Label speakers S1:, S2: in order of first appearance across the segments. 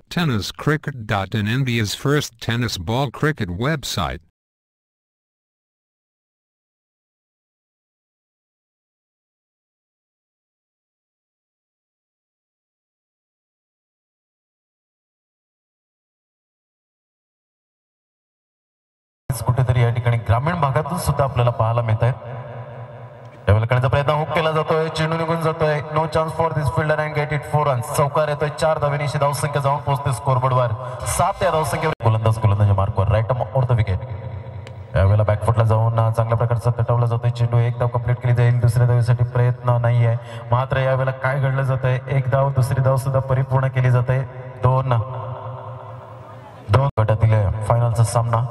S1: TennisCricket.in, India's first tennis ball cricket website.
S2: कुठेतरी या ठिकाणी ग्रामीण भागातून सुद्धा आपल्याला पाहायला मिळत आहे. त्यावेळेला करण्याचा प्रयत्न हुक केला जातोय, चेंडू निघून जातोय. No chance for this fielder and get it 4 runs. चौकार येतोय. 4 धावेनिशी धावसंख्या जाऊन पोहोचते स्कोरबोर्डवर. 7 या धावसंख्येवर गोलंदाज मार्कवर राईट ऑफ द विकेट. यावेळेला बॅकफुटला जाऊन चांगल्या प्रकारचा तटवला जातोय. चेंडू एक धाव कंप्लीट केली जाईल. दुसऱ्या धावेसाठी प्रयत्न नाहीये. मात्र यावेळेला काय घडलं जातंय, एक धाव दुसरी धाव सुद्धा परिपूर्ण केली जाते. 2 गटातील फायनलचा सामना.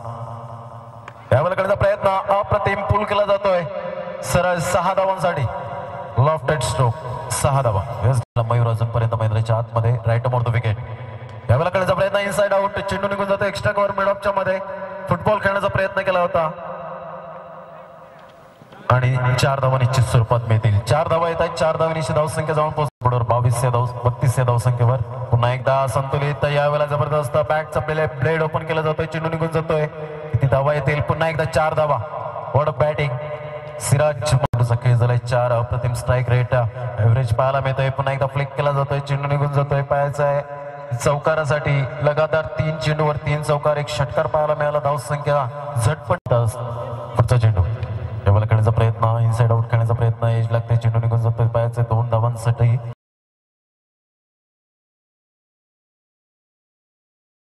S2: यावेळेला करण्याचा प्रयत्न अप्रतिम पूल केला जातोय. सरळ 6 धावांसाठी लॉफ्टेड स्ट्रोक. 6 धावा. मयूर अजूनपर्यंत मैदानाच्या आतमध्ये राईट ऑफ द विकेट. यावेळेला करण्याचा प्रयत्न इनसाइड आउट. चेंडू निघून जातो एक्स्ट्रा कव्हर मिड ऑफच्या मध्ये. फुटबॉल खेळण्याचा प्रयत्न केला होता आणि 4 धावा निश्चित स्वरूपात मिळतील. 4 धावा येत आहेत. 4 धावांची धावसंख्या जाऊन पोहोचतो 32 या धावसंख्येवर. पुन्हा एकदा संतुलित. यावेळेला जबरदस्त बॅटचा ब्लेड ओपन केला जातोय. चेंडू निघून जातोय. किती धावा येतील? पुन्हा एकदा 4 धावा. What batting. सिराज खेळ झालाय. 4 अप्रतिम स्ट्राईक रेट एव्हरेज पाहायला मिळतोय. पुन्हा एकदा फ्लिक केला जातोय. चेंडू निघून जातोय. पाहायचा आहे चौकारासाठी लगातार 3 चेंडूवर 3 चौकार. एक षटकार पाहायला मिळाला. धावसंख्या झटपट. पुढचा चेंडू. यावेळेला खेळण्याचा प्रयत्न इनसाइड आउट खेळण्याचा प्रयत्न. एज लागते. चेंडू निघून जातोय. पाहायचं 2 धावांसाठी